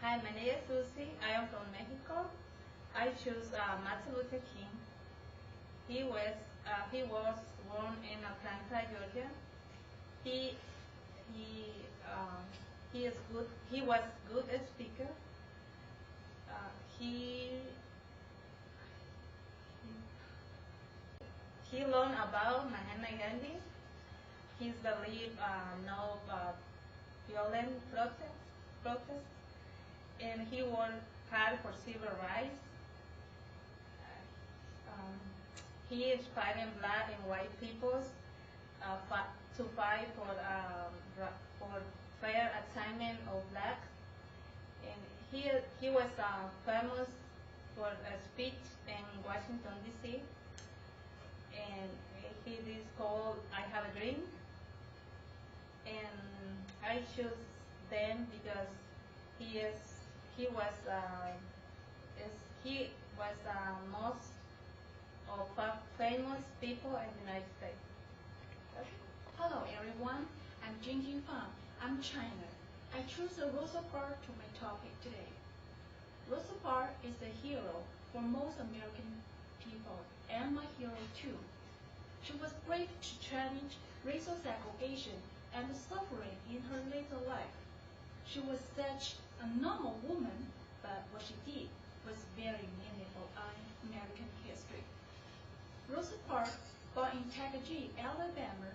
Hi, my name is Lucy. I am from Mexico. I choose Martin Luther King. He was born in Atlanta, Georgia. He he he is good. He was good a speaker. Uh, he he learned about Mahatma Gandhi. His belief no violent protests, and he worked hard for civil rights. Um, he inspired black and white peoples to fight for fair assignment of blacks. And he was famous for a speech in Washington D.C. And he is called "I Have a Dream." And I choose them because he is he was he was most of famous people in the United States. Hello everyone, I'm Jingjing Fang. I'm China. I choose Rosa Parks to my topic today. Rosa Parks is a hero for most American people and my hero too. She was brave to challenge racial segregation and suffering in her later life. She was such a normal woman, but what she did was very meaningful in American history. Rosa Parks, born in Tuckagee, Alabama,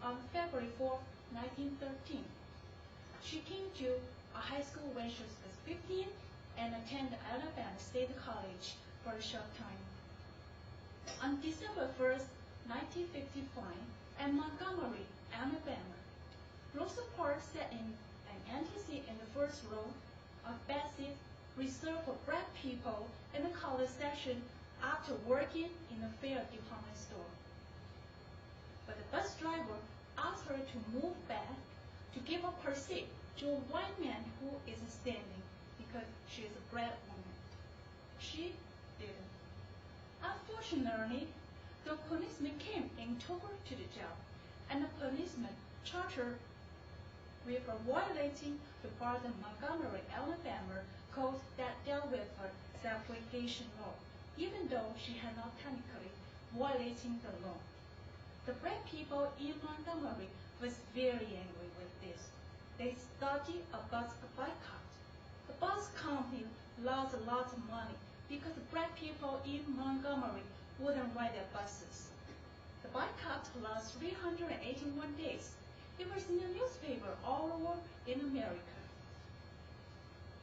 on February 4, 1913. She came to a high school when she was 15 and attended Alabama State College for a short time. On December 1, 1955, at Montgomery, Alabama, Rosa Parks sat in an empty seat in the first row of back seat reserved for black people in the college section after working in a fair department store. But the bus driver asked her to move back to give up her seat to a white man who is standing because she is a black woman. She didn't. Unfortunately, the policeman came and took her to the jail, and the policeman charged her with violating the part of Montgomery, Alabama code that dealt with her segregation law, even though she had not technically violating the law. The black people in Montgomery was very angry with this. They started a bus boycott. The bus company lost a lot of money because the black people in Montgomery wouldn't ride their buses. The boycott lasted 381 days. It was in the newspaper all over in America.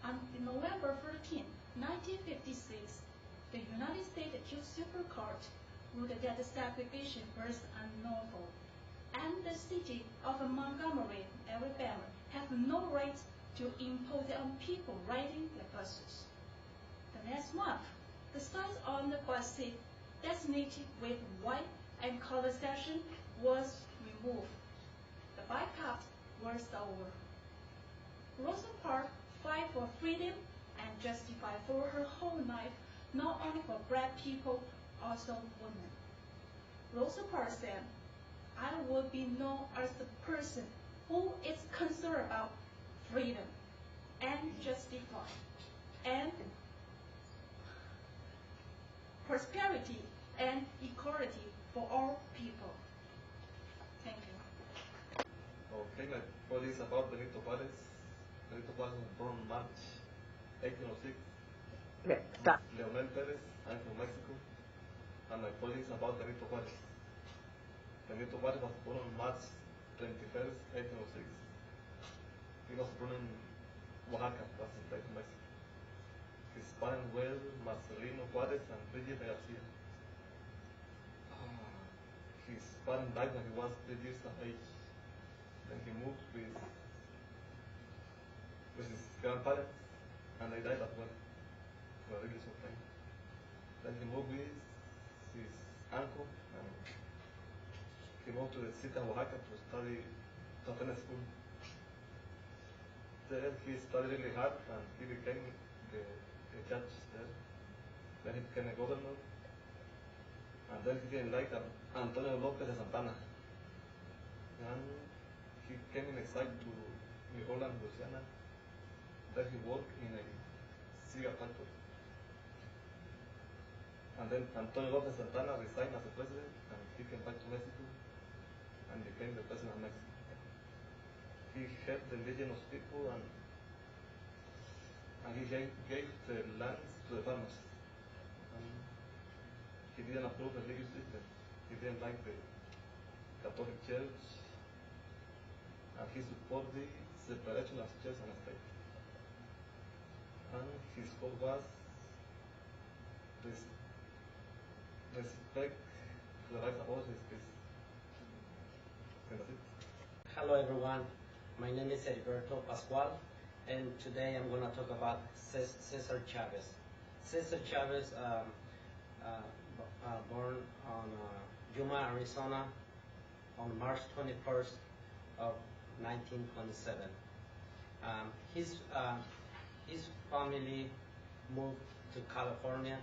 On November 13, 1956, the United States Supreme Court ruled that the segregation was unlawful, and the city of Montgomery, Alabama, had no right to impose it on people riding their buses. The next month, the signs on the bus seat designated with white and colored section was removed. The boycott was over. Rosa Parks fight for freedom and justified for her whole life, not only for black people, also women. Rosa Parks said, "I will be known as the person who is concerned about freedom and justify and prosperity and equality for all people." Thank you. Okay, my poem is about Benito Juarez. Benito Juarez was born March 1806. Stop. Leonel Perez, I'm from Mexico. And my poem is about Benito Juarez. Benito Juarez was born on March 21st, 1806. He was born in Oaxaca, that's the state of Mexico. His parents were Marcelino Juarez and Brigida Garcia. His parents died when he was 3 years of age. Then he moved with his grandparents, and they died as well for a really short time. Then he moved with his uncle, and he moved to the city of Oaxaca to study to attend school. There he studied really hard, and he became the judge there. Then he became a governor, and then he didn't like Antonio Lopez de Santana. And he came in exile to New Holland, Louisiana, Then he worked in a cigar factory. And then Antonio Lopez Santana resigned as the president, and he came back to Mexico and became the president of Mexico. He helped the indigenous people, and he gave the lands to the farmers. And he didn't approve the religious system. He didn't like the Catholic Church, and he supported the separation of church and state. And his goal was respect the rights of all his species. And that's it. Hello everyone, my name is Heriberto Pascual, and today I'm going to talk about Cesar Chavez. Cesar Chavez, born on Yuma, Arizona, on March 21st of 1927. His family moved to California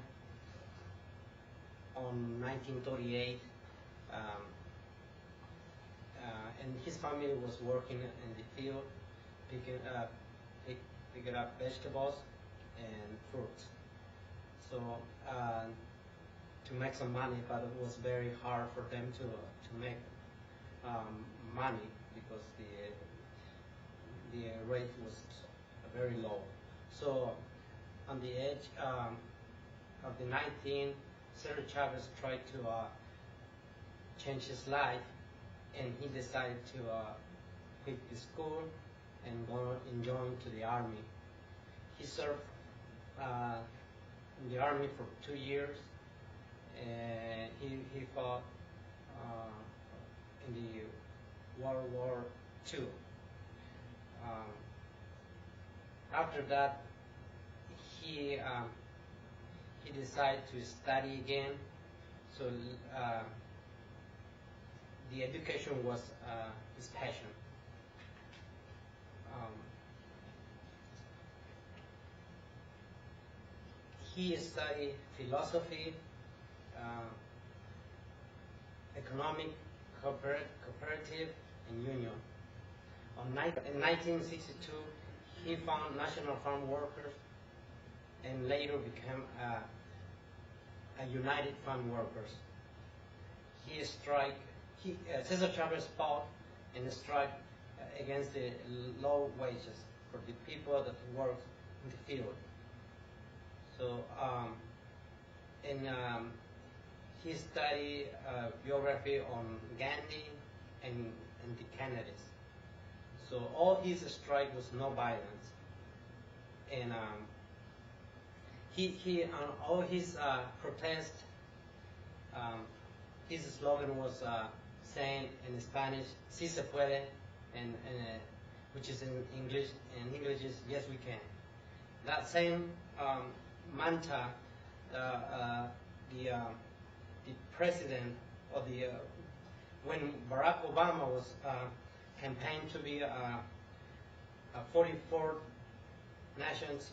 on 1938. And his family was working in the field, picking up vegetables and fruits. So to make some money, but it was very hard for them to make money because the rate was very low. So on the age of the 19, Cesar Chavez tried to change his life, and he decided to quit the school and go and join to the army. He served in the army for 2 years, and he fought in the World War II. After that, he decided to study again. So the education was his passion. He studied philosophy, economic, cooperative, and union. In 1962, he found National Farm Workers and later became a United Farm Workers. Cesar Chavez fought and strike against the low wages for the people that work in the field. So, he studied biography on Gandhi and the Kennedys. So all his strike was no violence, and he on all his protest, his slogan was saying in Spanish, "Si se puede," and which is in English. In English is "Yes, we can." That same mantra, the president of when Barack Obama was campaigned to be a 44th nation's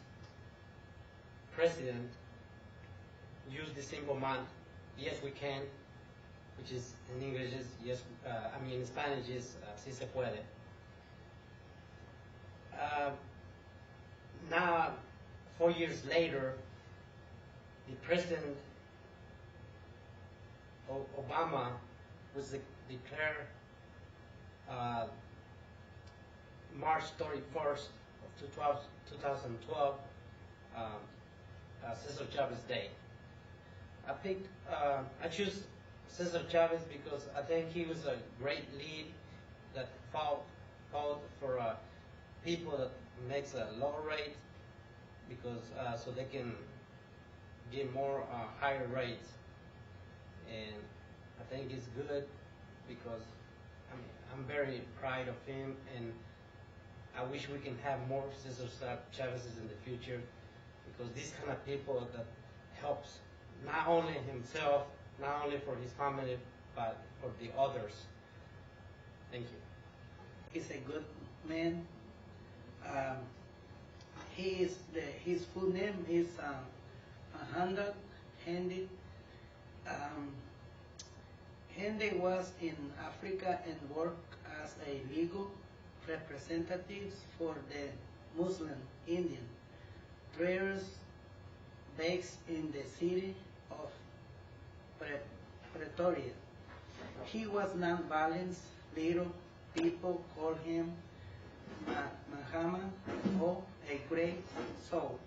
president, used the simple mantra, "Yes, we can," which is in English is yes. In Spanish is "Si se puede." Now, 4 years later, the president Obama was declared March 31st of 2012 Cesar Chavez Day. I choose Cesar Chavez because I think he was a great lead that fought for people that makes a low rate because so they can get more higher rates, and I think it's good because I'm very proud of him, and I wish we can have more Cesar Chavez's in the future because these kind of people that helps not only himself, not only for his family, but for the others. Thank you. He's a good man. His full name is Handel Hendy. Hendy was in Africa and worked as a legal representative for the Muslim Indian traders based in the city of Pretoria. He was non-violent. Little people called him Muhammad, or a great soul.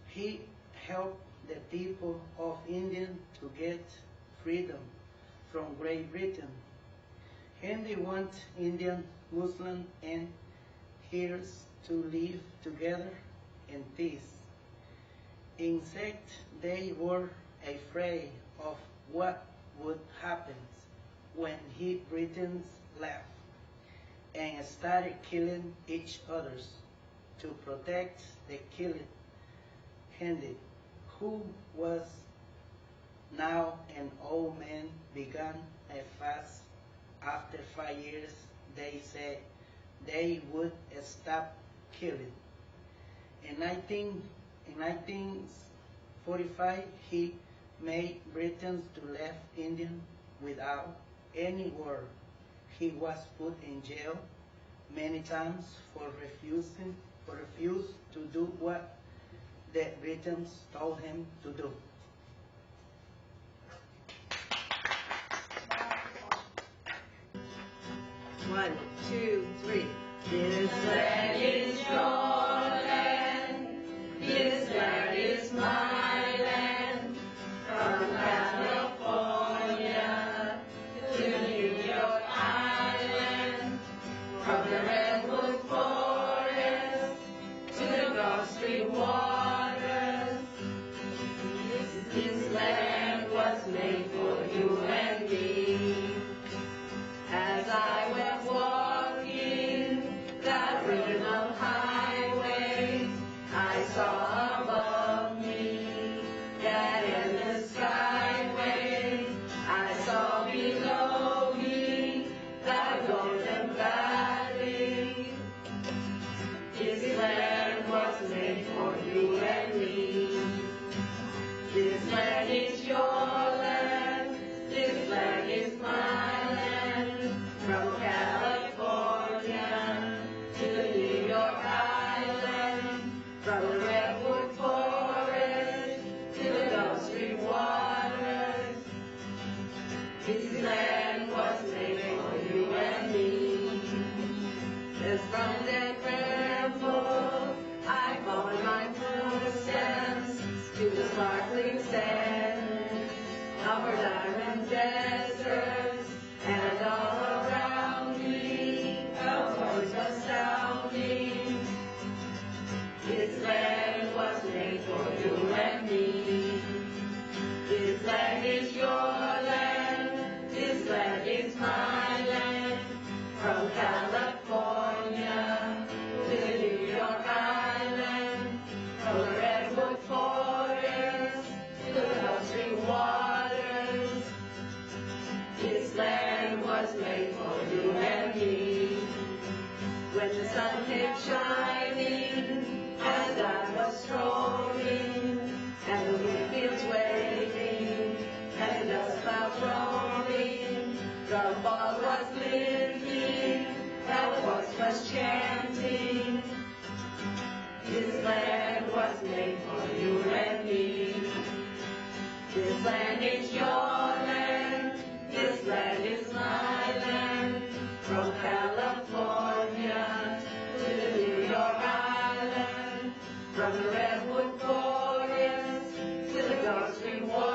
He helped the people of India to get freedom from Great Britain. And they want Indian, Muslim, and Hindus to live together in peace. In fact, they were afraid of what would happen when Britons left and started killing each other. To protect the killed Hindi, who was now an old man, began a fast. After 5 years, they said they would stop killing. In 1945, he made Britons to leave India without any war. He was put in jail many times for refusing to do what the Britons told him to do. One, two, three. This land is your land. This land is my land. From California to New York Island. From the Redwood Forest to the Gulf Stream waters. This land was made for you and me. As I went walking that rhythm highway, I saw above me that endless skyway. I saw below me that golden valley. This land was made for you and me. This land is your land. This land is my land. From California to New York Island, from the Redwood Forest to the Gulf Stream waters. This land was made for you and me. As from that bramble I followed my footsteps to the sparkling sands of our diamond deserts, and all around me a voice was sounding. This land was made for you and me. This land is your land. This land is my land. From California to New York Island, from the Redwood Forest to the Gulf Stream waters. This land was made for you and me. When the sun came shining, as I was strolling, and the wheat fields waving, and the dust clouds rolling, the fog was lifting, and the voice was chanting. This land was made for you and me. This land is your land. This land is my land. From California to New York Island, from the Redwood Forest to the Gulf Stream waters.